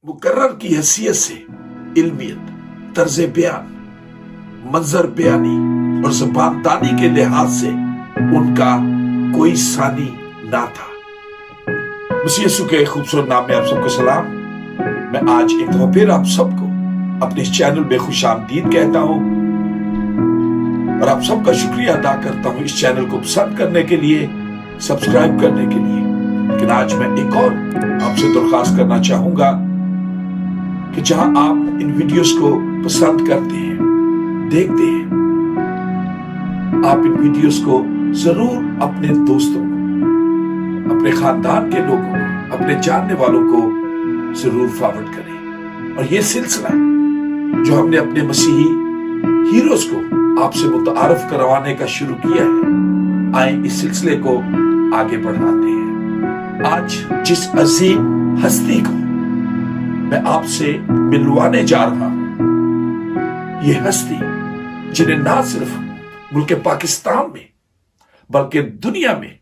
मुकर्रर की हैसियत से इल्मियत, तर्ज बयान, मंजर बयानी और ज़बानदानी के लिहाज से उनका कोई सानी ना था। मसीह यीशु के खूबसूरत नाम में आप सबको सलाम। मैं आज एक दफा फिर आप सबको अपने इस चैनल में खुशामदीद कहता हूं और आप सबका शुक्रिया अदा करता हूं इस चैनल को पसंद करने के लिए, सब्सक्राइब करने के लिए। लेकिन आज मैं एक और आपसे दरख्वास्त करना चाहूंगा कि जहां आप इन वीडियोस को पसंद करते हैं, देखते हैं, आप इन वीडियोस को जरूर अपने दोस्तों को, अपने खानदान के लोगों को, अपने जानने वालों को जरूर फॉरवर्ड करें। और ये सिलसिला जो हमने अपने मसीही हीरोज को आपसे मुतारफ करवाने का शुरू किया है, आए इस सिलसिले को आगे बढ़ाते हैं। आज जिस अजीम हस्ती को मैं आपसे मिलवाने जा रहा हूं, ये हस्ती जिन्हें ना सिर्फ मुल्क पाकिस्तान में बल्कि दुनिया में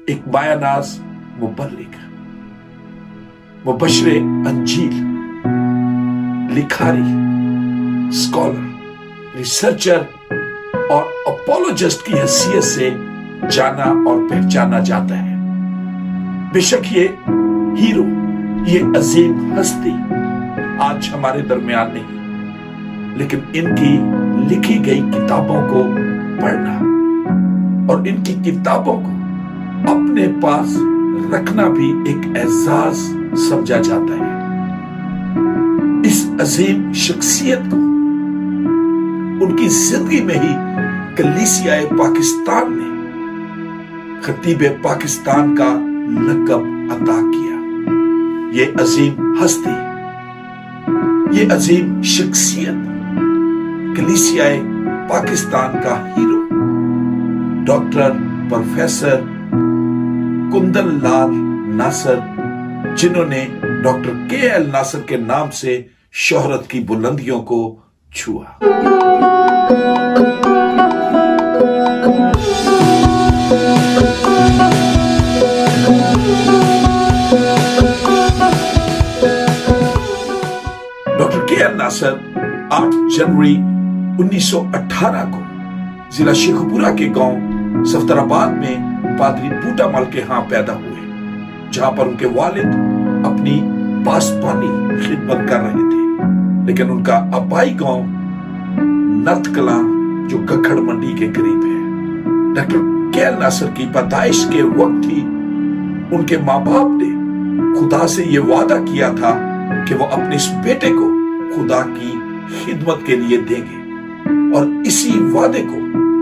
एक बायानाज मुबल्लिग, मुबश्शिर अंजील, लिखारी, स्कॉलर, रिसर्चर और अपोलोजिस्ट की हैसियत से जाना और पहचाना जाता है। बेशक ये हीरो, ये अजीम हस्ती आज हमारे दरमियान नहीं, लेकिन इनकी लिखी गई किताबों को पढ़ना और इनकी किताबों को अपने पास रखना भी एक एजाज समझा जाता है। इस अजीम शख्सियत को उनकी जिंदगी में ही कलीसियाए पाकिस्तान ने खतीब पाकिस्तान का लक़ब अता किया। ये अजीम हस्ती, ये अजीम शख्सियत, कलीसियाए पाकिस्तान का hero doctor professor Kundan Lal नासर, जिन्होंने डॉक्टर के.एल. नासर के नाम से शोहरत की बुलंदियों को छुआ। Doctor KL. नासर 8 जनवरी 1918 को जिला शेखपुरा के गांव सफदराबाद में पादरी बूटामल के यहाँ पैदा हुए, जहां पर उनके वालिद अपनी पासबानी खिदमत कर रहे थे। लेकिन उनका आबाई गांव नर्थ-कलां जो गखड़ मंडी के करीब है। Doctor KL. नासर की पैदाइश के वक्त ही उनके माँ बाप ने खुदा से ये वादा किया था कि वो अपने इस बेटे को खुदा की खिदमत के लिए देंगे, और इसी वादे को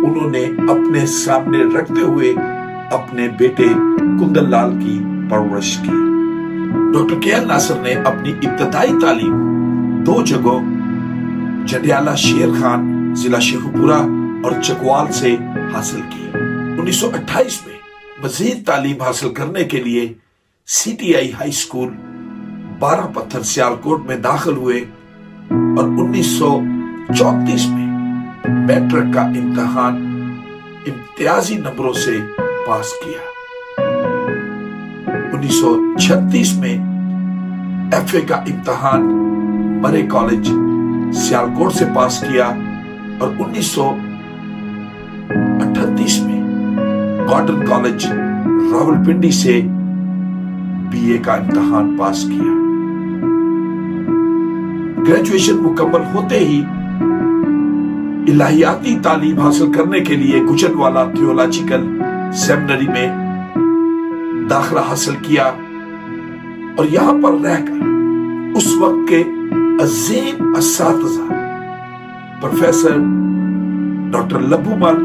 उन्होंने अपने सामने रखते हुए अपने बेटे कुंदन लाल की परवरिश की। Doctor KL. नासर ने अपनी इब्तदाई तालीम 2 जगहों जडियाला शेर खान जिला शेखपुरा और चकवाल से हासिल की। 1928 में मजीद तालीम हासिल करने के लिए CTI हाई स्कूल 12 पत्थर सियालकोट में दाखिल हुए और 1934 में मैट्रिक का इम्तिहान इम्तियाजी नंबरों से पास किया। 1936 में FA का इम्तिहान मरे कॉलेज सियालकोट से पास किया और 1938 में कॉटन कॉलेज रावलपिंडी से BA का इम्तिहान पास किया। ग्रेजुएशन मुकम्मल होते ही इलाहियाती तालीम हासिल करने के लिए गुजरवाला थियोलॉजिकल सेमिनरी में दाखिला हासिल किया और यहां पर रहकर उस वक्त के अजीम असातिज़ा प्रोफेसर डॉक्टर लबूमल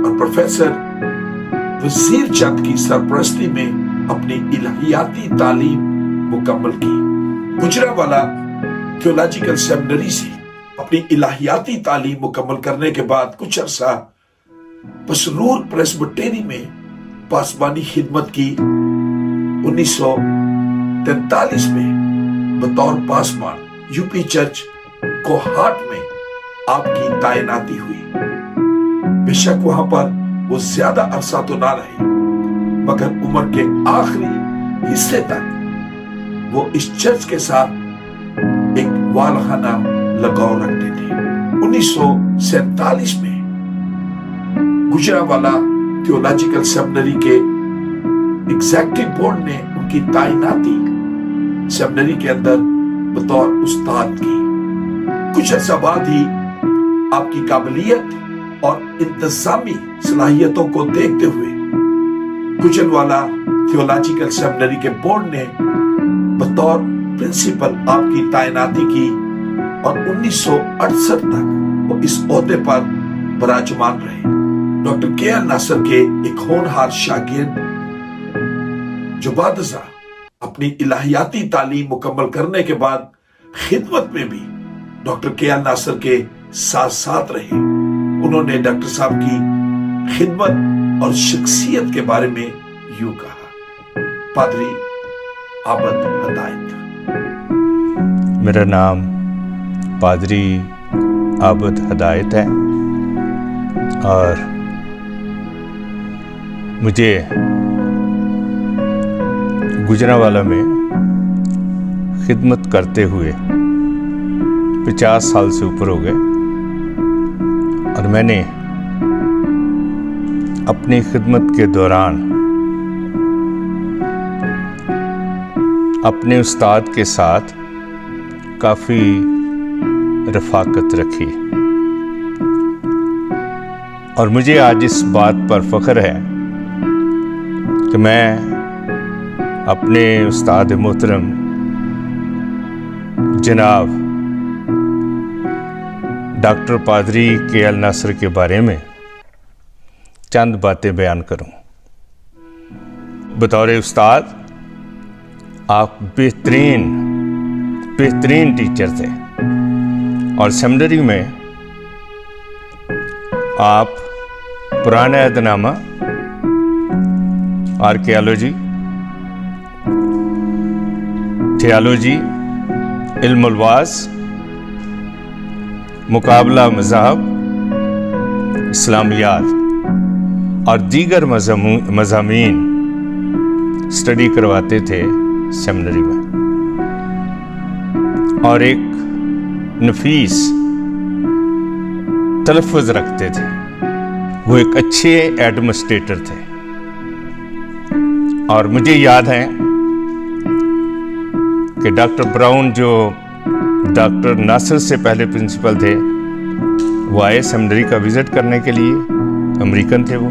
और प्रोफेसर वजीर चंद की सरपरस्ती में अपनी इलाहियाती तालीम मुकम्मल की। गुजरावाला थियोलॉजिकल सेमिनरी से अपनी इलाहियाती तालीम मुकम्मल करने के बाद कुछ अरसा पसरूर प्रेस्बिटेरी में पासबानी खिदमत की। 1943 में बतौर पासबान यूपी चर्च कोहाट में आपकी तैनाती हुई। बेशक वहां पर वो ज्यादा अरसा तो ना रहे, मगर उम्र के आखिरी हिस्से तक وہ اس چرچ کے ساتھ ایک والہانہ لگاؤ رکھتے تھے۔ 1947 میں گجرانوالہ تھیولوجیکل سیمنری کے ایگزیکٹو بورڈ نے ان کی تعیناتی سیمنری کے اندر بطور استاد کی۔ کچھ عرصہ بعد ہی آپ کی قابلیت اور انتظامی صلاحیتوں کو دیکھتے ہوئے گجرانوالہ تھیولوجیکل سیمنری کے بورڈ نے بطور پرنسپل آپ کی تعیناتی کی اور 1968 تک وہ اس عہدے پر براجمان رہے۔ ڈاکٹر کے ایل ناصر کے ایک ہونہار شاگرد جو بعد ازاں اپنی الہیاتی تعلیم مکمل کرنے کے بعد خدمت میں بھی ڈاکٹر کے ایل ناصر کے ساتھ ساتھ رہے، انہوں نے ڈاکٹر صاحب کی خدمت اور شخصیت کے بارے میں یوں کہا۔ پادری عابد ہدایت۔ میرا نام پادری عابد ہدایت ہے اور مجھے گجرانوالہ میں خدمت کرتے ہوئے 50 سال سے اوپر ہو گئے، اور میں نے اپنی خدمت کے دوران اپنے استاد کے ساتھ کافی رفاقت رکھی، اور مجھے آج اس بات پر فخر ہے کہ میں اپنے استاد محترم جناب ڈاکٹر پادری کے ایل ناصر کے بارے میں چند باتیں بیان کروں۔ بطور استاد آپ بہترین ٹیچر تھے، اور سیمنری میں آپ پرانا عہد نامہ، آرکیالوجی، تھیالوجی، علم الواز، مقابلہ مذاہب، اسلامیات اور دیگر مضامین اسٹڈی کرواتے تھے سیمنری میں، اور ایک نفیس تلفظ رکھتے تھے۔ وہ ایک اچھے ایڈمنسٹریٹر تھے، اور مجھے یاد ہے کہ ڈاکٹر براؤن جو ڈاکٹر ناصر سے پہلے پرنسپل تھے، وہ آئے سیمنری کا وزٹ کرنے کے لیے، امریکن تھے وہ،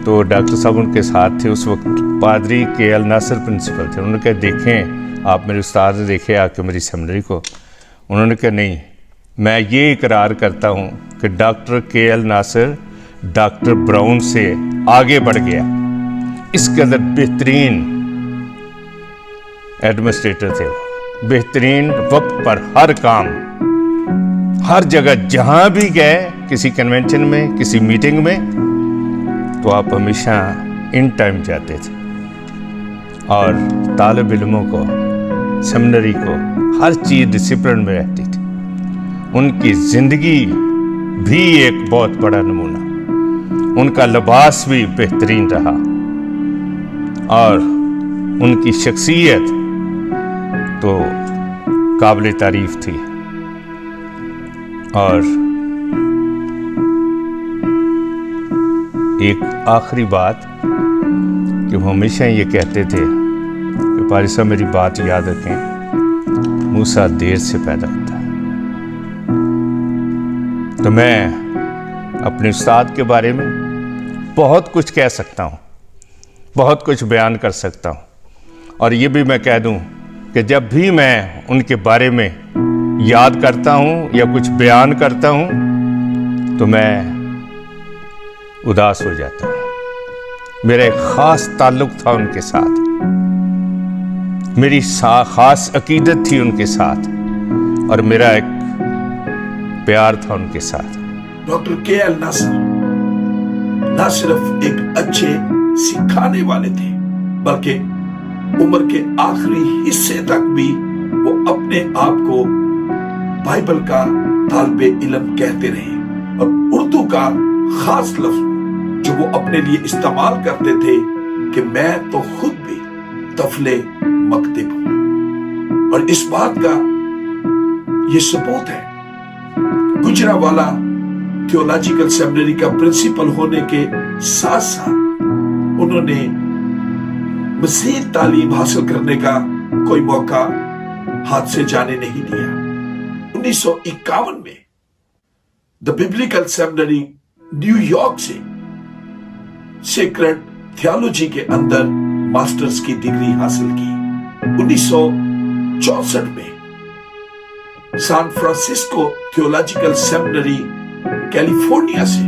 تو ڈاکٹر صاحب ان کے ساتھ تھے۔ اس وقت پادری کے ایل ناصر پرنسپل تھے۔ انہوں نے کہا دیکھیں آپ میرے استاد نے دیکھے آ کے میری سیمنری کو۔ انہوں نے کہا نہیں، میں یہ اقرار کرتا ہوں کہ ڈاکٹر کے ایل ناصر ڈاکٹر براؤن سے آگے بڑھ گیا، اس کے اندر بہترین ایڈمنسٹریٹر تھے، بہترین وقت پر ہر کام، ہر جگہ جہاں بھی گئے، کسی کنونشن میں، کسی میٹنگ میں، تو آپ ہمیشہ ان ٹائم جاتے تھے، اور طالب علموں کو، سیمنری کو ہر چیز ڈسپلن میں رہتی تھی۔ ان کی زندگی بھی ایک بہت بڑا نمونہ، ان کا لباس بھی بہترین رہا، اور ان کی شخصیت تو قابل تعریف تھی۔ اور ایک آخری بات کہ وہ ہمیشہ یہ کہتے تھے کہ پادری صاحب میری بات یاد رکھیں، موسیٰ دیر سے پیدا ہوتا ہے۔ تو میں اپنے استاد کے بارے میں بہت کچھ کہہ سکتا ہوں، بہت کچھ بیان کر سکتا ہوں، اور یہ بھی میں کہہ دوں کہ جب بھی میں ان کے بارے میں یاد کرتا ہوں یا کچھ بیان کرتا ہوں تو میں اداس ہو جاتا ہوں۔ میرا ایک خاص تعلق تھا ان کے ساتھ، میری خاص عقیدت تھی ان کے ساتھ، اور میرا ایک پیار تھا ان کے ساتھ۔ ڈاکٹر کے ایل ناصر نہ صرف ایک اچھے سکھانے والے تھے بلکہ عمر کے آخری حصے تک بھی وہ اپنے آپ کو بائبل کا طالب علم کہتے رہے، اور اردو کا خاص لفظ جو وہ اپنے لیے استعمال کرتے تھے کہ میں تو خود بھی طفل मकतब हूं। और इस बात का ये सबूत है, गुजरावाला थियोलॉजिकल सेमिनरी का प्रिंसिपल होने के साथ साथ उन्होंने मज़ीद तालीम हासिल करने का कोई मौका हाथ से जाने नहीं दिया। 1951 में द बिब्लिकल सेमिनरी न्यूयॉर्क से सेक्रेड थियोलॉजी के अंदर मास्टर्स की डिग्री हासिल की। 1964 में San Francisco theological seminary California से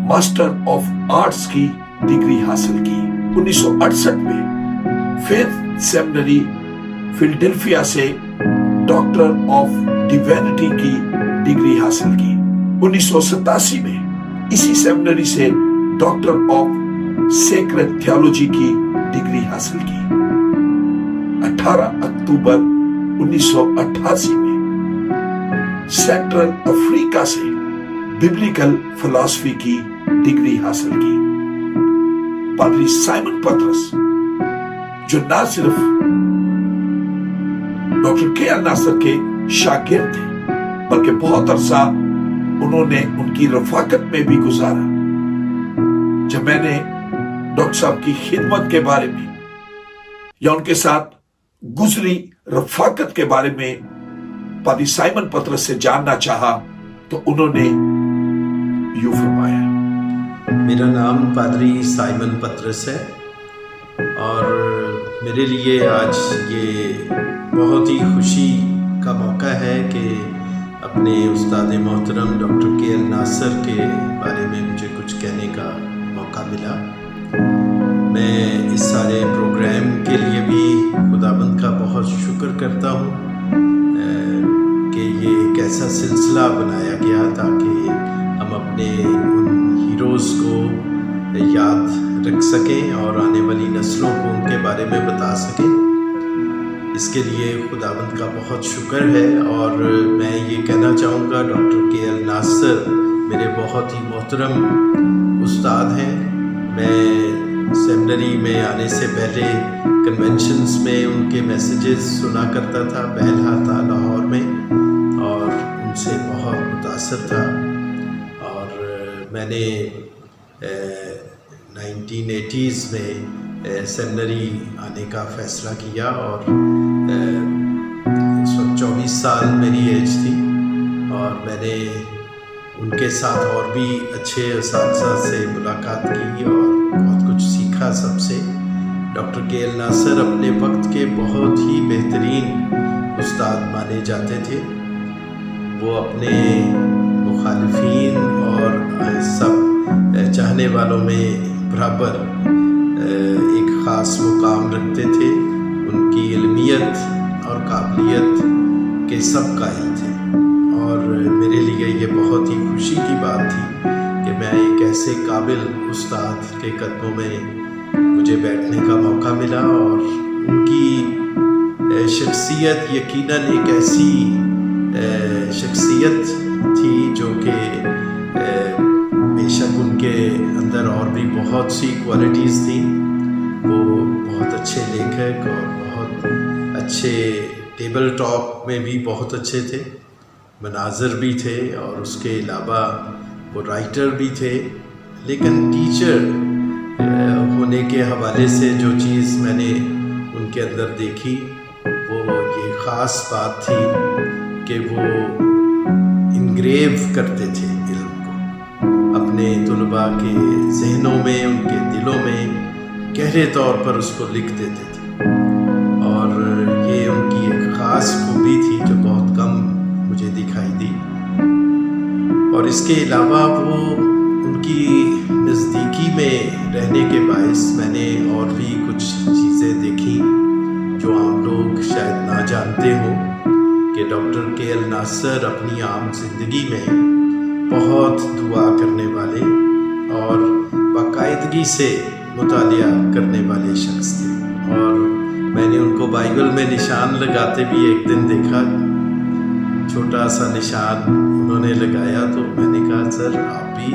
मास्टर ऑफ आर्ट्स की डिग्री हासिल की। 1968 में फेथ सेमिनरी फिलाडेल्फिया से डॉक्टर ऑफ डिविनिटी की डिग्री हासिल की। 1987 में इसी सेमिनरी से डॉक्टर ऑफ सेक्रेड थियोलॉजी की डिग्री हासिल की। 18 अक्टूबर 1988 में सेंट्रल अफ्रीका से बिब्लिकल फिलॉसफी की डिग्री हासिल की। पादरी साइमन पतरस, जो ना सिर्फ डॉक्टर के.एल. नासर के शागिर्द थे, बल्कि बहुत अरसा उन्होंने उनकी रफाकत में भी गुजारा। जब मैंने डॉक्टर साहब की खिदमत के बारे में या उनके साथ गुजरी रफाकत के बारे में पादरी साइमन पतरस से जानना चाहा, तो उन्होंने यूं फरमाया। मेरा नाम पादरी साइमन पतरस है और मेरे लिए आज ये बहुत ही खुशी का मौका है कि अपने उस्ताद मोहतरम डॉक्टर के.एल. नासर के बारे में मुझे कुछ कहने का मौका मिला। मैं इस सारे प्रोग्राम के लिए भी खुदाबंद का बहुत शुक्र करता हूँ कि ये एक ऐसा सिलसिला बनाया गया ताकि हम अपने उन हीरोज़ को याद रख सकें और आने वाली नस्लों को उनके बारे में बता सकें। इसके लिए खुदावंद का बहुत शुक्र है। और मैं ये कहना चाहूँगा, डॉक्टर के.एल. नासर मेरे बहुत ही मोहतरम उस्ताद हैं। मैं सेमिनरी में आने से पहले कन्वेंशंस में उनके मैसेजेस सुना करता था, बहला था लाहौर में, और उनसे बहुत मुतासर था। और मैंने 1980s में सेमिनरी आने का फ़ैसला किया और उस वक्त 24 साल मेरी एज थी और मैंने उनके साथ और भी अच्छे असातिज़ा से मुलाकात की और बहुत कुछ सीखा सबसे। Doctor KL. नासर अपने वक्त के बहुत ही बेहतरीन उस्ताद माने जाते थे। वो अपने मुखालिफिन और सब चाहने वालों में बराबर एक ख़ास मुकाम रखते थे। उनकी इल्मियत और काबिलियत के सब कायल थे और मेरे लिए ये बहुत ही खुशी की बात थी कि मैं एक ऐसे काबिल उस्ताद के कदमों में मुझे बैठने का मौका मिला। और उनकी शख्सियत यकीनन एक ऐसी शख्सियत थी जो कि बेशक उनके अंदर और भी बहुत सी क्वालिटीज़ थी। वो बहुत अच्छे लेखक और बहुत अच्छे टेबल टॉक में भी बहुत अच्छे थे, मनाज़र भी थे और उसके अलावा वो राइटर भी थे। लेकिन टीचर होने के हवाले से जो चीज़ मैंने उनके अंदर देखी वो ये ख़ास बात थी कि वो इनग्रेव करते थे इल्म को अपने तुलबा के जहनों में, उनके दिलों में गहरे तौर पर उसको लिख देते थे। और ये उनकी एक ख़ास खूबी थी जो बहुत कम मुझे दिखाई दी। और इसके अलावा वो उनकी नज़दीकी में रहने के बायस मैंने और भी कुछ चीज़ें देखी जो आम लोग शायद ना जानते हो कि डॉक्टर के.एल. नासर अपनी आम जिंदगी में बहुत दुआ करने वाले और बाकायदगी से मुतालिया करने वाले शख्स थे। और मैंने उनको बाइबल में निशान लगाते भी एक दिन देखा, छोटा सा निशान उन्होंने लगाया। तो मैंने कहा, सर आप भी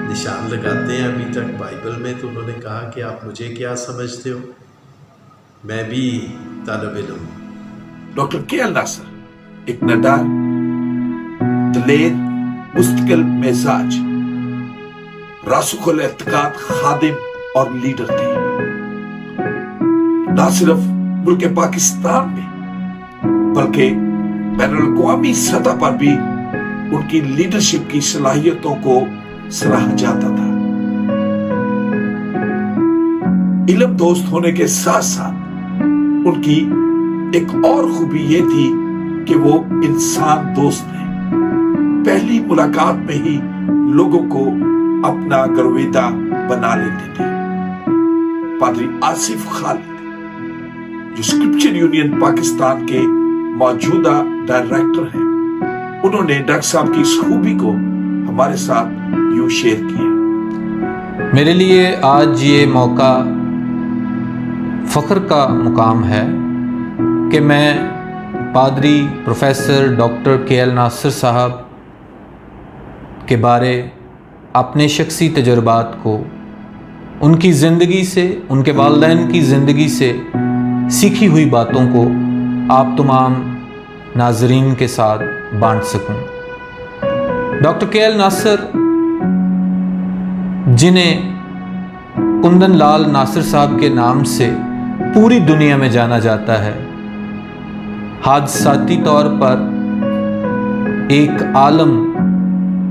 निशान लगाते हैं अभी तक बाइबल में? तो उन्होंने कहा कि आप मुझे क्या समझते हो, मैं भी तालब इल्म। Doctor KL. नासर एक नडार, दलेर, मुस्तकिल मिजाज, रासुखुल एतकाद खादिम और लीडर थे। न सिर्फ मुल्क पाकिस्तान में बल्कि बैनुल-अक़वामी सतह पर भी उनकी लीडरशिप की सलाहियतों को सराहा जाता था। इल्म दोस्त होने के साथ साथ उनकी एक और खूबी ये थी कि वो इंसान दोस्त थे। पहली मुलाकात में ही लोगों को अपना गर्विदा बना लेते थे। पादरी आसिफ खालिद, जो स्क्रिप्चर यूनियन पाकिस्तान के मौजूदा डायरेक्टर हैं, उन्होंने डॉक्टर साहब की इस खूबी को हमारे साथ यूं शेयर किया। मेरे लिए आज ये मौका फ़ख्र का मुकाम है कि मैं पादरी प्रोफेसर डॉक्टर के.एल. नासर साहब के बारे अपने शख्सी तजुर्बात को उनकी ज़िंदगी से, उनके वालिदैन की ज़िंदगी से सीखी हुई बातों को आप तमाम नाज़रीन के साथ बांट सकूं। Doctor KL. नासर, जिन्हें कुंदन लाल नासर साहब के नाम से पूरी दुनिया में जाना जाता है, हादसाती तौर पर एक आलम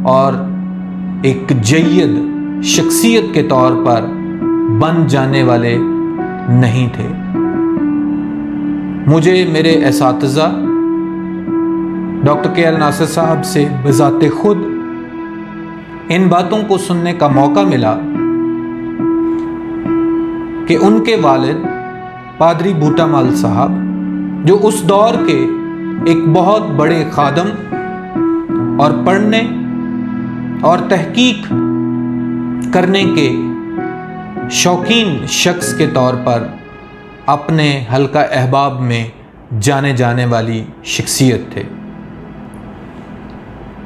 और एक जय्यद शख्सियत के तौर पर बन जाने वाले नहीं थे। मुझे मेरे एसातिज़ा डॉक्टर के.एल. नासर साहब से बज़ाते खुद इन बातों को सुनने का मौका मिला कि उनके वालिद पादरी बूटा मल साहब, जो उस दौर के एक बहुत बड़े खादम और पढ़ने और तहकीक करने के शौकीन शख्स के तौर पर अपने हल्का अहबाब में जाने जाने वाली शख्सियत थे।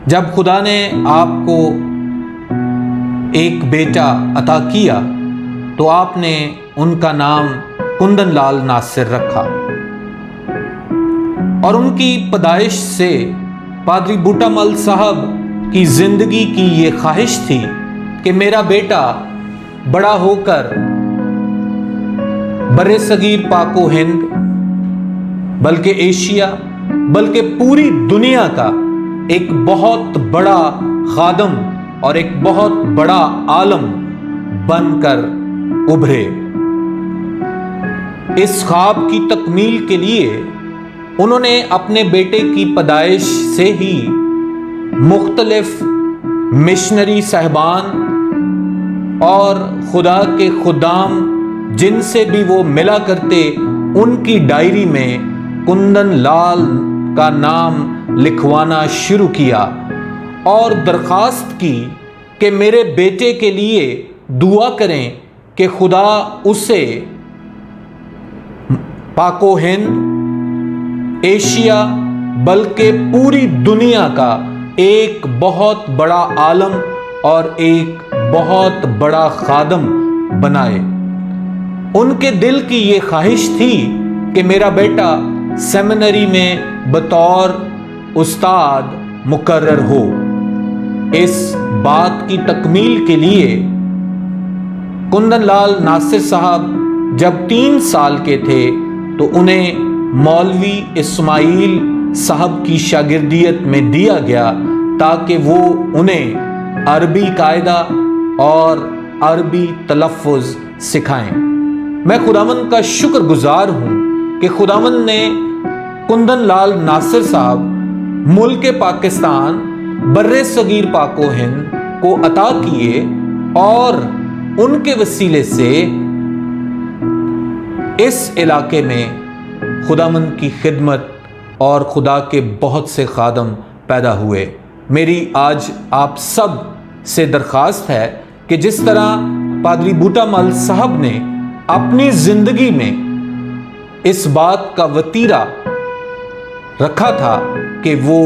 जब खुदा ने आपको एक बेटा अता किया तो आपने उनका नाम कुंदन लाल नासिर रखा, और उनकी पैदाइश से पादरी बूटा मल साहब की ज़िंदगी की ये ख्वाहिश थी कि मेरा बेटा बड़ा होकर बर्रे सगीर पाको हिंद, बल्कि एशिया, बल्कि पूरी दुनिया का एक बहुत बड़ा खादम और एक बहुत बड़ा आलम बनकर उभरे। इस ख्वाब की तकमील के लिए उन्होंने अपने बेटे की पैदाइश से ही मुख्तलिफ मिशनरी साहबान और खुदा के खुदाम जिनसे भी वो मिला करते, उनकी डायरी में कुंदन लाल का नाम लिखवाना शुरू किया और दरख्वास्त की कि मेरे बेटे के लिए दुआ करें कि खुदा उसे पाको हिंद, एशिया, बल्कि पूरी दुनिया का एक बहुत बड़ा आलम और एक बहुत बड़ा खादम बनाए। उनके दिल की ये ख्वाहिश थी कि मेरा बेटा सेमिनरी में बतौर उस्ताद मुकर्रर हो। इस बात की तकमील के लिए कुंदन लाल नासिर साहब जब 3 साल के थे तो उन्हें मौलवी इस्माइल साहब की शागिर्दियत में दिया गया ताकि वो उन्हें अरबी कायदा और अरबी तलफ़्फ़ुज़ सिखाएं। मैं खुदावंद का शुक्रगुजार हूँ कि खुदावंद ने कुंदन लाल नासिर साहब मुल्क पाकिस्तान, बर्रे सगीर पाको हिंद को अता किए और उनके वसीले से इस इलाके में खुदावंद की खिदमत और खुदा के बहुत से खादम पैदा हुए। मेरी आज आप सब से दरख्वास्त है कि जिस तरह पादरी बूटा मल साहब ने अपनी ज़िंदगी में इस बात का वतीरा रखा था कि वो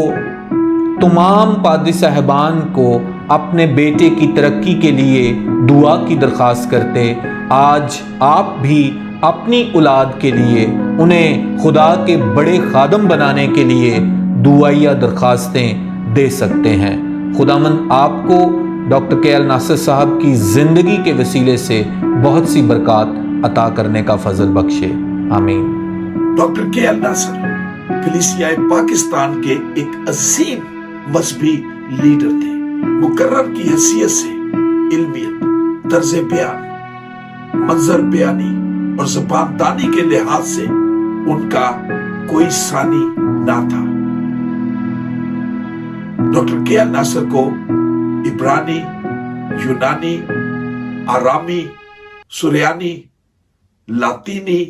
तमाम पादरी साहबान को अपने बेटे की तरक्की के लिए दुआ की दरख्वास्त करते, आज आप भी اپنی اولاد کے لیے انہیں خدا کے بڑے خادم بنانے کے لیے دعائیہ درخواستیں دے سکتے ہیں۔ خداوند آپ کو ڈاکٹر کے ایل ناصر صاحب کی زندگی کے وسیلے سے بہت سی برکات عطا کرنے کا فضل بخشے، آمین۔ ڈاکٹر کے ایل ناصر کلیسیا پاکستان کے ایک عظیم مذہبی لیڈر تھے۔ مقرر کی حیثیت سے علمیت، طرز بیان، منظر بیانی اور زبان دانی کے لحاظ سے ان کا کوئی ثانی نہ تھا۔ ڈاکٹر کے ایل ناصر کو عبرانی، یونانی، آرامی، سریانی، لاطینی،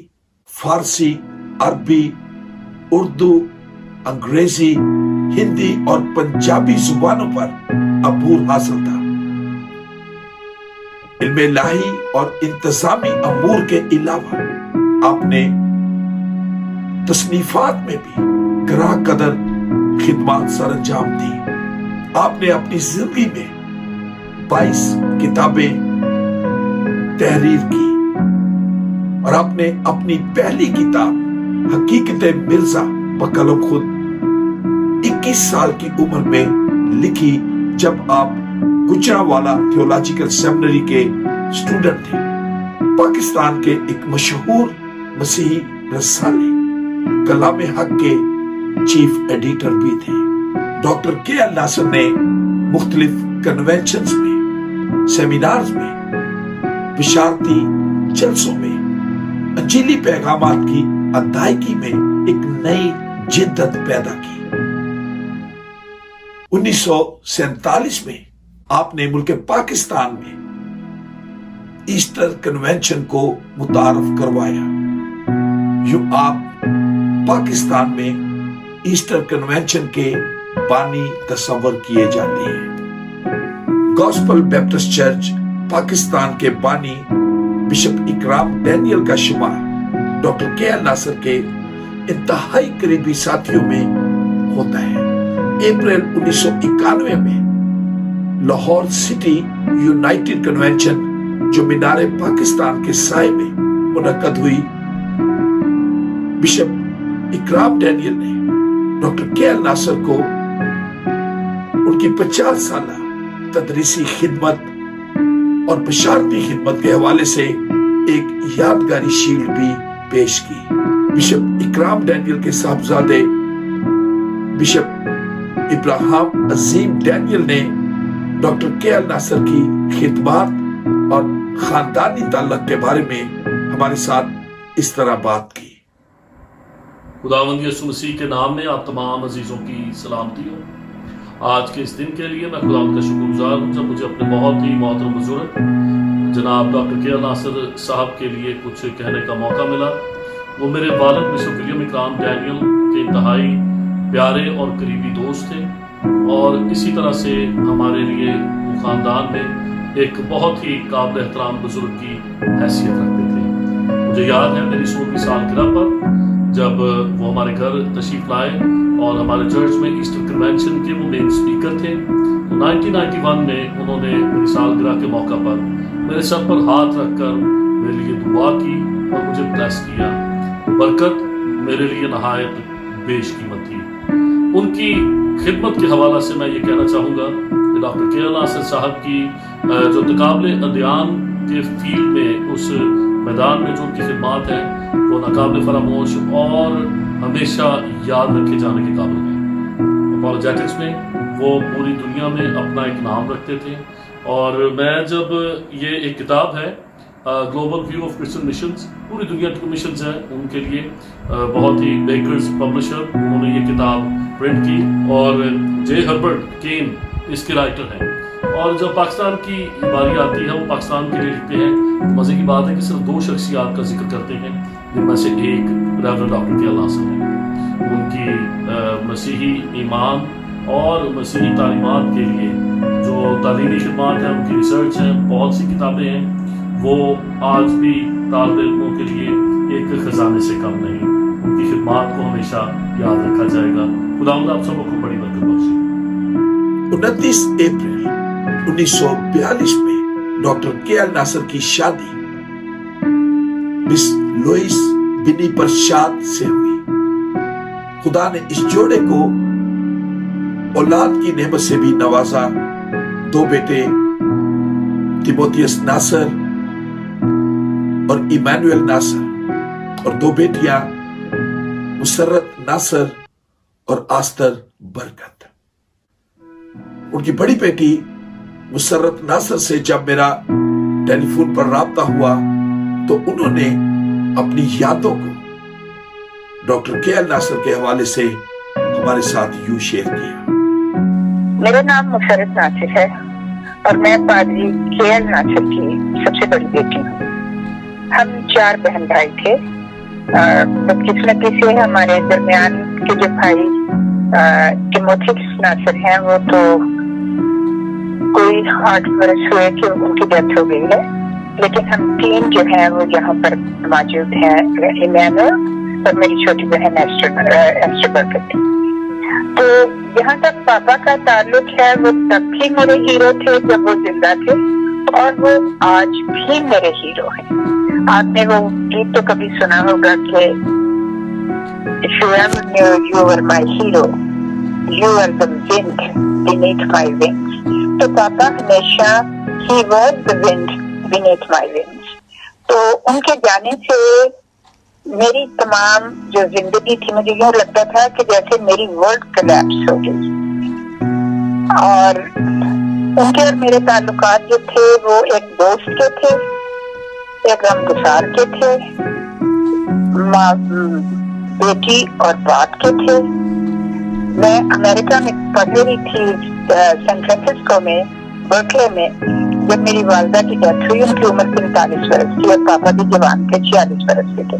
فارسی، عربی، اردو، انگریزی، ہندی اور پنجابی زبانوں پر عبور حاصل تھا۔ علم الہی اور انتظامی امور کے علاوہ آپ نے تصنیفات میں بھی گراں قدر خدمات سر انجام دی۔ آپ نے اپنی زندگی میں 22 کتابیں تحریر کی اور آپ نے اپنی پہلی کتاب حقیقت مرزا بقلم خود 21 سال کی عمر میں لکھی، جب آپ گجرانوالہ تھیولوجیکل سیمنری کے اسٹوڈنٹ تھے۔ پاکستان کے ایک مشہور مسیحی رسالے کلام حق کے چیف ایڈیٹر بھی تھے۔ ڈاکٹر کے ایل ناصر نے مختلف کنونشنز میں، سیمینارز میں، بشارتی جلسوں میں انجیلی پیغامات کی ادائیگی میں ایک نئی جدت پیدا کی۔ 1947 میں آپ نے ملک پاکستان میں ایسٹر کنونشن کو متعارف کروایا۔ یوں آپ پاکستان میں ایسٹر کنونشن کے بانی تصور کیے جاتے ہیں۔ گاسپل بیپٹسٹ چرچ پاکستان کے بانی بشپ اکرام ڈینیل کا شمار ڈاکٹر کے ایل ناصر کے انتہائی قریبی ساتھیوں میں ہوتا ہے۔ اپریل 1991 میں لاہور سٹی یونائٹڈ کنونشن جو مینار پاکستان کے سائے میں منعقد ہوئی، بشپ اکرام ڈینیل نے ڈاکٹر کے ایل ناصر کو ان کی 50 سالہ تدریسی خدمت اور بشارتی خدمت کے حوالے سے ایک یادگاری شیلڈ بھی پیش کی۔ بشپ اکرام ڈینیل کے صاحبزادے بشپ ابراہیم عظیم ڈینیل نے ڈاکٹر کے ایل ناصر کی خدمات اور خاندانی تعلق کے بارے میں ہمارے ساتھ اس طرح بات کی۔ خداوند یسوع مسیح کے نام میں آپ تمام عزیزوں کی سلامتی ہو۔ آج کے اس دن کے لیے میں خداوند کا شکر گزار ہوں جب مجھے اپنے بہت ہی محترم بزرگ جناب ڈاکٹر کے ایل ناصر صاحب کے لیے کچھ کہنے کا موقع ملا۔ وہ میرے والد بشپ ولیم اکرام ڈینیل کے انتہائی پیارے اور قریبی دوست تھے، اور اسی طرح سے ہمارے لیے خاندان میں ایک بہت ہی قابل احترام بزرگ کی حیثیت رکھتے تھے۔ مجھے یاد ہے میری 16ویں سالگرہ پر جب وہ ہمارے گھر تشریف لائے اور ہمارے چرچ میں ایسٹر کنونشن کے وہ مین اسپیکر تھے، تو 1991 میں انہوں نے میری سالگرہ کے موقع پر میرے سر پر ہاتھ رکھ کر میرے لیے دعا کی اور مجھے بلیس کیا۔ برکت میرے لیے نہایت بیش قیمت تھی۔ ان کی خدمت کے حوالہ سے میں یہ کہنا چاہوں گا کہ ڈاکٹر کے ایل ناصر صاحب کی جو تقابل ادیان کے فیلڈ میں، اس میدان میں جو ان کی خدمات ہیں، وہ ناقابل فراموش اور ہمیشہ یاد رکھے جانے کے قابل ہیں۔ اپولوجیٹکس میں وہ پوری دنیا میں اپنا ایک نام رکھتے تھے، اور میں جب یہ ایک کتاب ہے global view of Christian missions, پوری دنیا کی مشنز ہیں ان کے لیے، بہت ہی بیکرز پبلشر انہوں نے یہ کتاب پرنٹ کی، اور جے ہربرٹ کین اس کے رائٹر ہیں، اور جب پاکستان کی باری آتی ہے وہ پاکستان کے لیے لکھتے ہیں۔ مزے کی بات ہے کہ صرف 2 شخصیات کا ذکر کرتے ہیں، جن میں سے ایک ریورنڈ ڈاکٹر کے ایل ناصر ہیں۔ ان کی مسیحی ایمان اور مسیحی تعلیمات کے لیے جو تعلیمی خدمات ہیں، ان کی ریسرچ ہیں، بہت سی کتابیں ہیں، وہ آج بھی طالب علموں کے لیے ایک خزانے سے کم نہیں۔ ان کی خدمات کو ہمیشہ یاد رکھا جائے گا۔ خداوند آپ سب کو بڑی برکت بخشے۔ 29 اپریل 1942 میں ڈاکٹر کے ایل ناصر کی شادی مس लोइस बिनी प्रसाद से हुई। खुदा ने इस जोड़े को औलाद की नेमत से भी नवाजा। 2 बेटे तिमोथियस नासर और इमैनुअल नासर, और 2 बेटियां मुसर्रत नासर और आस्तर बरकत। उनकी बड़ी बेटी मुसर्रत नासर से जब मेरा टेलीफोन पर राब्ता हुआ तो उन्होंने अपनी यादों को डॉक्टर के.एल. नासर के हवाले से हमारे साथ यूं शेयर किया। मेरा नाम मुसर्रत नासिर है और मैं पादरी के.एल. नासर की सबसे बड़ी बेटी हूँ। हम 4 बहन भाई थे। बदकिस्मती से हमारे दरमियान के जो भाई तिमोथियस नासर हैं वो तो कोई 8 वर्ष हुए कि उनकी डेथ हो गई है, लेकिन हम 3 जो हैं वो यहाँ पर मौजूद हैं, इमैनुअल और मेरी छोटी बहन एस्टर बरकत। तो यहाँ तक पापा का ताल्लुक है, वो तब भी मेरे हीरो थे जब वो जिंदा थे और वो आज भी मेरे हीरो हैं। आपने वो गीत तो कभी सुना होगा कि If you ever knew you were my hero, you are the wind beneath my wings. तो पापा हमेशा he was the wind beneath my wings. तो उनके जाने से मेरी तमाम जो जिंदगी थी, मुझे यूँ लगता था कि जैसे मेरी वर्ल्ड कोलैप्स हो गई। और उनके और मेरे ताल्लुकात जो थे वो एक दोस्त के थे, एक गमगुसार के थे, बेटी और बाप के थे। मैं अमेरिका में पढ़ रही थी सैन फ्रांसिस्को में, बर्कले में, जब मेरी वालदा की डेथ हुई। उनकी उम्र 43 वर्ष थी और पापा भी जवान थे, 46 वर्ष के थे।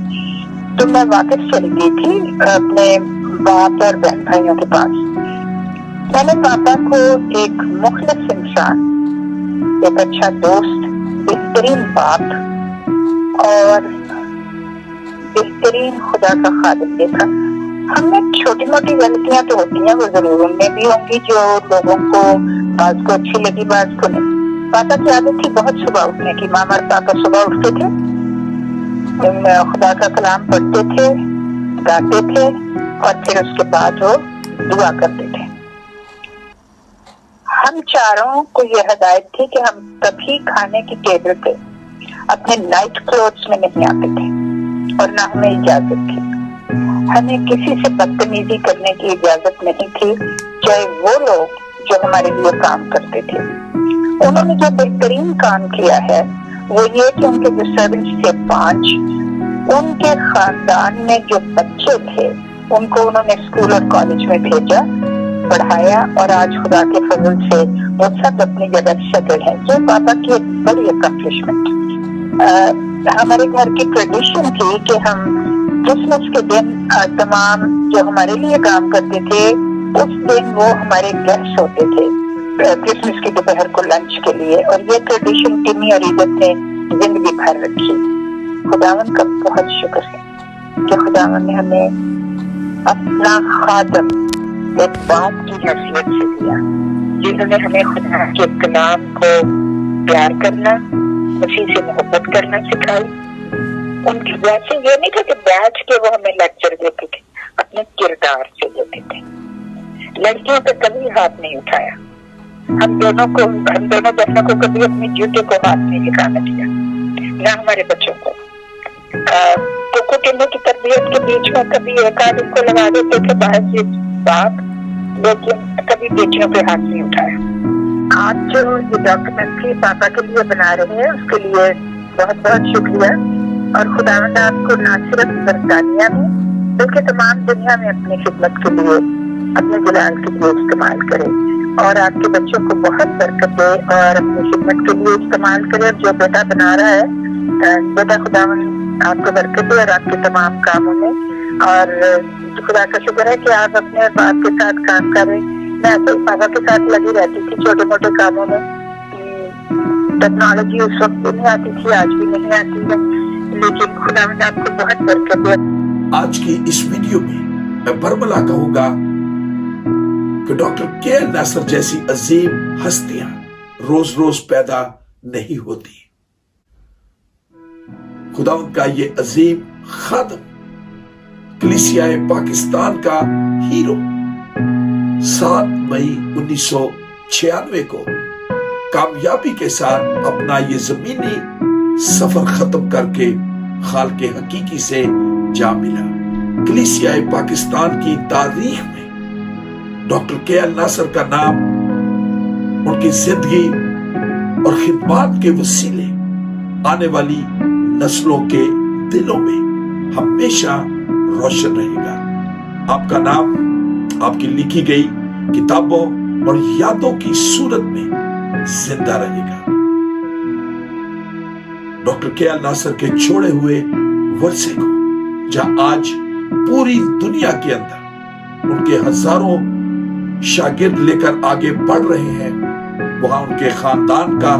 तो मैं वापस चली गई थी अपने बाप और बहन भाइयों के पास। मैंने पापा को एक मुखलिस इंसान, एक अच्छा दोस्त, बेहतरीन बाप और बेहतरीन खुदा का खादिम देखा। हमें छोटी मोटी गलतियां तो होती हैं, वो जरूर उनमें भी होंगी जो लोगों को बाज को अच्छी लगी, बाज को नहीं। पापा की आदत थी बहुत सुबह उठने की। मामा और पापा सुबह उठते थे, खुदा का कलाम पढ़ते थे, गाते थे और फिर उसके बाद वो दुआ करते थे। हम चारों को यह हिदायत थी कि हम कभी खाने की टेबल पे अपने नाइट क्लोथ्स में नहीं आते थे और ना हमें इजाजत थी। हमें किसी से बदतमीजी करने की इजाजत नहीं थी, चाहे वो लोग जो हमारे लिए काम करते थे। उन्होंने जो बेहतरीन काम किया है वो ये कि उनके जो सर्वेंट्स थे 5, उनके खानदान में जो बच्चे थे उनको उन्होंने स्कूल और कॉलेज में भेजा, पढ़ाया और आज खुदा के फजल से वो सब अपनी जगह सेटल है। जो पापा की एक बड़ी अकम्पलिशमेंट। हमारे घर की ट्रेडिशन थी कि हम क्रिसमस के दिन तमाम जो हमारे लिए काम करते थे उस दिन वो हमारे गेस्ट होते थे क्रिसमस की दोपहर को लंच के लिए, और ये ट्रेडिशन टिमी और इज्जत ने जिंदगी भर रखी। खुदावन का बहुत शुक्र है कि खुदावन ने हमें अपना खादम एक बाप की हैसियत से दिया, जिन्होंने हमें खुदा के कलाम को प्यार करना, उसी से मोहब्बत करना सिखाई। उनकी वैसे ये नहीं था कि बैठ के वो हमें लेक्चर देते थे, अपने किरदार से देते थे। लड़कियों पे कभी हाथ नहीं उठाया। हम दोनों बहनों को कभी अपने जूते को हाथ नहीं दिखाने दिया, न हमारे बच्चों को। कुकु टिल्लू की तरबियत के बीच में कभी एक आध को लगा देते थे बाहर से बाप, लेकिन कभी बेटियों पे हाथ नहीं उठाया। आज जो ये डॉक्यूमेंट्री पापा के लिए बना रहे हैं उसके लिए बहुत बहुत शुक्रिया, और खुदावंद आपको ना सिर्फ बरतानिया में बल्कि तमाम दुनिया में अपनी खिदमत के लिए, अपने जलाल के लिए इस्तेमाल करे, और आपके बच्चों को बहुत बरकत दे और अपनी खिदमत के लिए इस्तेमाल करे। जो बेटा बना रहा है, बेटा खुदावंद आपको बरकत दे और आपके तमाम कामों में। और खुदा का शुक्र है कि आप अपने बाप के साथ काम करें। मैं तो पापा के साथ लगी रहती थी छोटे मोटे कामों में। टेक्नोलॉजी उस वक्त भी नहीं आती थी, आज भी नहीं आती है, लेकिन खुदावंद आपको बहुत बरकत दे। आज की इस वीडियो में मैं बरमला कहूंगा कि डॉक्टर के.एल. नासर जैसी अजीम हस्तियां रोज रोज पैदा नहीं होती। खुदावंद का ये अजीम खादम, कलीसियाए पाकिस्तान का हीरो 7 मई 1996 को कामयाबी के साथ अपना ये जमीनी सफर खत्म करके खाल के हकीकी से जा मिला। कलीसियाए पाकिस्तान की तारीख में डॉक्टर के.एल. नासर का नाम उनकी जिंदगी और खिदमत के वसीले आने वाली नस्लों के दिलों में हमेशा रोशन रहेगा। आपका नाम आपकी लिखी गई किताबों और यादों की सूरत में जिंदा रहेगा। Doctor KL. नासर के छोड़े हुए वर्षे को जहां आज पूरी दुनिया के अंदर उनके हजारों शागिर्द लेकर आगे बढ़ रहे हैं, वहां उनके खानदान का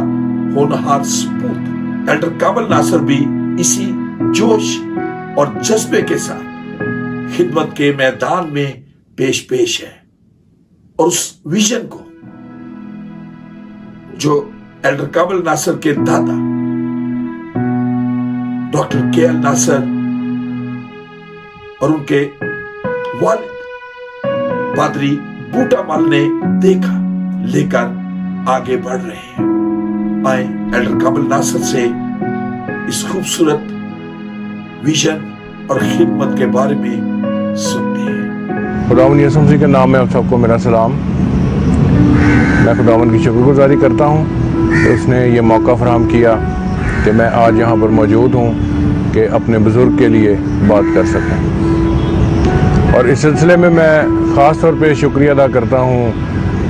होनहार सपूत एल्डर कामिल नासर भी इसी जोश और जज्बे के साथ खिदमत के मैदान में पेश है और उस विजन को जो एल्डर कामिल नासर के दादा डॉक्टर के.एल. नासर और उनके वालिद पादरी बूटा माल ने देखा, लेकर आगे बढ़ रहे हैं। आए एल्डर कामिल नासर से इस खूबसूरत विजन और खिदमत के बारे में सुनते हैं। खुदावंद यीशु मसीह के नाम में आप सबको मेरा सलाम। मैं खुदावंद की शुक्रगुजारी करता हूँ कि उसने ये मौका फराहम किया कि मैं आज यहाँ पर मौजूद हूँ कि अपने बुज़ुर्ग के लिए बात कर सकूँ। और इस सिलसिले में मैं ख़ास तौर पे शुक्रिया अदा करता हूँ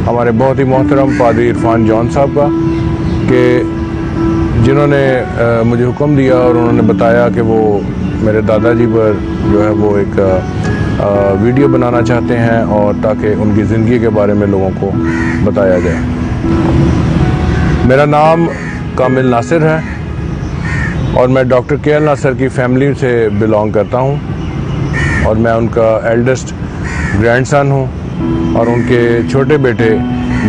हमारे बहुत ही मोहतरम पादरी इरफान जॉन साहब का कि जिन्होंने मुझे हुक्म दिया और उन्होंने बताया कि वो मेरे दादाजी पर जो है वो एक वीडियो बनाना चाहते हैं और ताकि उनकी ज़िंदगी के बारे में लोगों को बताया जाए। मेरा नाम कामिल नासिर है और मैं डॉक्टर के.एल. नासर की फैमिली से बिलोंग करता हूँ और मैं उनका एल्डेस्ट ग्रैंडसन हूँ और उनके छोटे बेटे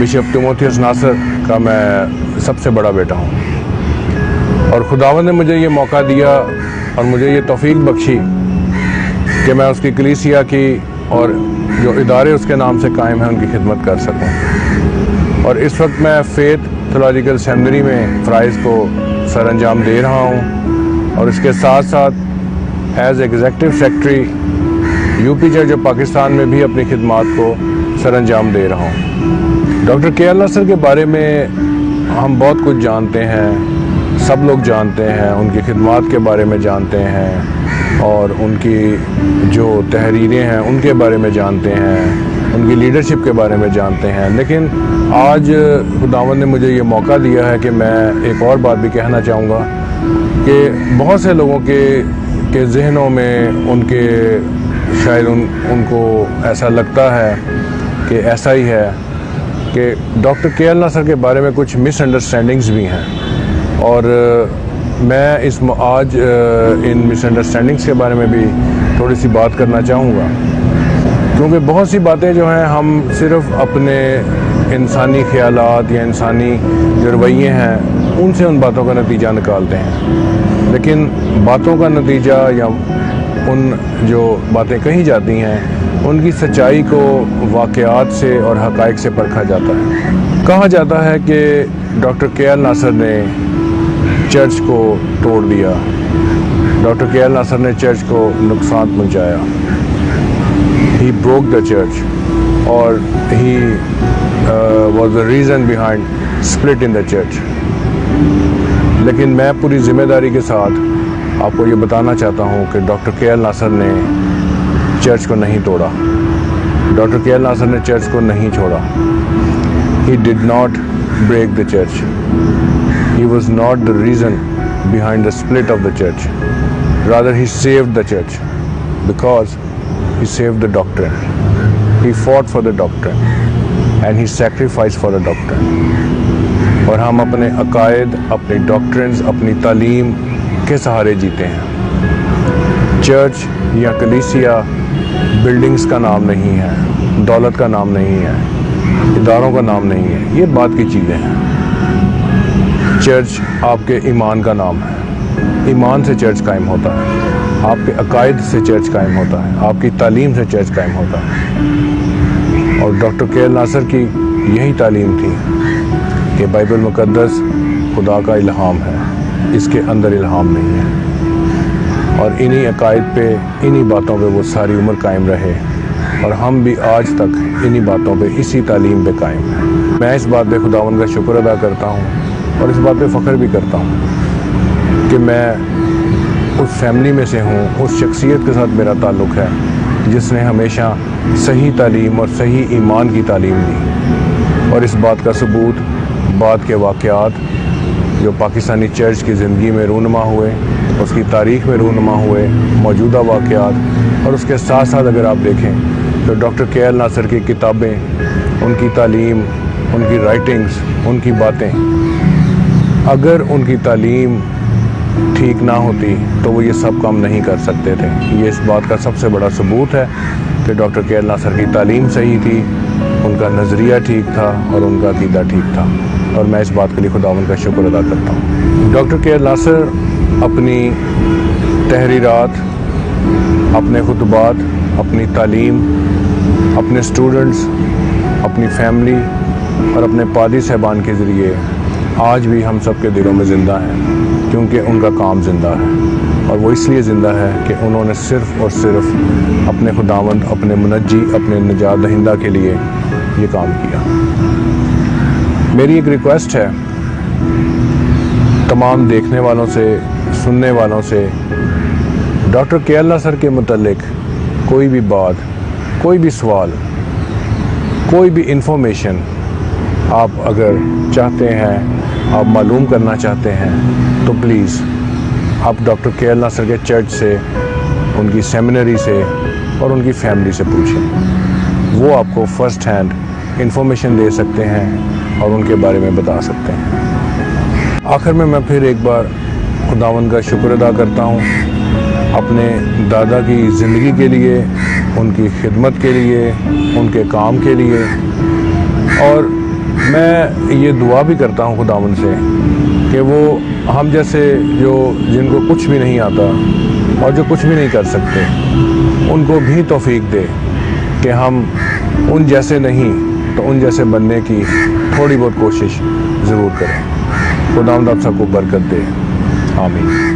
बिशप तिमोथियस नासर का मैं सबसे बड़ा बेटा हूँ। और खुदावंद ने मुझे ये मौका दिया और मुझे ये तौफीक बख्शी कि मैं उसकी कलीसिया की और जो इदारे उसके नाम से कायम हैं उनकी खिदमत कर सकूँ। और इस वक्त मैं फेथ थियोलॉजिकल सेमिनरी में फ़राइज़ को सर अंजाम दे रहा हूँ और इसके साथ साथ as executive secretary UP church of Pakistan में भी अपनी खिदमत को सर अंजाम दे रहा हूँ। Doctor KL. नासर के बारे में हम बहुत कुछ जानते हैं, सब लोग जानते हैं, उनकी खिदमत के बारे में जानते हैं और उनकी जो तहरीरें हैं उनके बारे में जानते हैं, उनकी लीडरशिप के बारे में जानते हैं। लेकिन आज खुदावंद ने मुझे ये मौका दिया है कि मैं एक और बात भी कहना चाहूँगा कि बहुत से लोगों के जहनों में उनके शायद उनको ऐसा लगता है कि ऐसा ही है कि डॉक्टर के.एल. नासर के बारे में कुछ मिसअंडरस्टैंडिंग्स भी हैं और मैं आज इन मिसअंडरस्टैंडिंग्स के बारे में भी थोड़ी सी बात करना चाहूँगा, क्योंकि बहुत सी बातें जो हैं हम सिर्फ़ अपने इंसानी ख्यालात या इंसानी जो रवैये हैं उनसे उन बातों का नतीजा निकालते हैं, लेकिन बातों का नतीजा या उन जो बातें कही जाती हैं उनकी सच्चाई को वाक़यात से और हक़ाइक़ से परखा जाता है। कहा जाता है कि डॉक्टर के.एल. नासर ने चर्च को तोड़ दिया, डॉक्टर के.एल. नासर ने चर्च को नुकसान पहुंचाया। ही ब्रोक द चर्च और he was the reason behind split in the church. लेकिन मैं पूरी ज़िम्मेदारी के साथ आपको ये बताना चाहता हूँ कि डॉक्टर के.एल. नासर ने चर्च को नहीं तोड़ा, डॉक्टर के.एल. नासर ने चर्च को नहीं छोड़ा। He did not break the church. He was not the reason behind the split of the church. Rather, he saved the church because he saved the doctrine. He fought for the doctrine and he sacrificed for the doctrine. और हम अपने अकायद, अपनी doctrines, अपनी तालीम के सहारे जीते हैं। चर्च या कलीसिया बिल्डिंग्स का नाम नहीं है, दौलत का नाम नहीं है, इदारों का नाम नहीं है, ये बात की चीज़ें हैं। चर्च आपके ईमान का नाम है। ایمان سے چرچ قائم ہوتا ہے، آپ کے عقائد سے چرچ قائم ہوتا ہے، آپ کی تعلیم سے چرچ قائم ہوتا ہے۔ اور ڈاکٹر کے ایل ناصر کی یہی تعلیم تھی کہ بائبل مقدس خدا کا الہام ہے، اس کے اندر الہام نہیں ہے۔ اور انہی عقائد پہ، انہی باتوں پہ وہ ساری عمر قائم رہے، اور ہم بھی آج تک انہی باتوں پہ، اسی تعلیم پہ قائم ہیں۔ میں اس بات پہ خداوند کا شکر ادا کرتا ہوں، اور اس بات پہ فخر بھی کرتا ہوں کہ میں اس فیملی میں سے ہوں، اس شخصیت کے ساتھ میرا تعلق ہے جس نے ہمیشہ صحیح تعلیم اور صحیح ایمان کی تعلیم دی۔ اور اس بات کا ثبوت بعد کے واقعات جو پاکستانی چرچ کی زندگی میں رونما ہوئے، اس کی تاریخ میں رونما ہوئے، موجودہ واقعات، اور اس کے ساتھ ساتھ اگر آپ دیکھیں تو ڈاکٹر کے ایل ناصر کی کتابیں، ان کی تعلیم، ان کی رائٹنگز، ان کی باتیں، اگر ان کی تعلیم ٹھیک نہ ہوتی تو وہ یہ سب کام نہیں کر سکتے تھے۔ یہ اس بات کا سب سے بڑا ثبوت ہے کہ ڈاکٹر کے ایل ناصر کی تعلیم صحیح تھی، ان کا نظریہ ٹھیک تھا، اور ان کا عقیدہ ٹھیک تھا، اور میں اس بات کے لیے خداوند کا شکر ادا کرتا ہوں۔ ڈاکٹر کے ایل ناصر اپنی تحریرات، اپنے خطبات، اپنی تعلیم، اپنے اسٹوڈنٹس، اپنی فیملی اور اپنے پادری صاحبان کے ذریعے آج بھی ہم سب کے دلوں میں زندہ ہیں، کیونکہ ان کا کام زندہ ہے، اور وہ اس لیے زندہ ہے کہ انہوں نے صرف اور صرف اپنے خداوند، اپنے منجی، اپنے نجات دہندہ کے لیے یہ کام کیا۔ میری ایک ریکویسٹ ہے تمام دیکھنے والوں سے، سننے والوں سے، ڈاکٹر کے ایل ناصر کے متعلق کوئی بھی بات، کوئی بھی سوال، کوئی بھی انفارمیشن آپ اگر چاہتے ہیں، آپ معلوم کرنا چاہتے ہیں، تو پلیز آپ ڈاکٹر کے ایل ناصر کے چرچ سے، ان کی سیمنری سے اور ان کی فیملی سے پوچھیں۔ وہ آپ کو فرسٹ ہینڈ انفارمیشن دے سکتے ہیں اور ان کے بارے میں بتا سکتے ہیں۔ آخر میں پھر ایک بار خداوند کا شکر ادا کرتا ہوں اپنے دادا کی زندگی کے لیے، ان کی خدمت کے لیے، ان کے کام کے لیے، اور میں یہ دعا بھی کرتا ہوں خداوند سے کہ وہ ہم جیسے جن کو کچھ بھی نہیں آتا اور جو کچھ بھی نہیں کر سکتے، ان کو بھی توفیق دے کہ ہم ان جیسے نہیں تو ان جیسے بننے کی تھوڑی بہت کوشش ضرور کریں۔ خداوند آپ سب کو برکت دے، آمین۔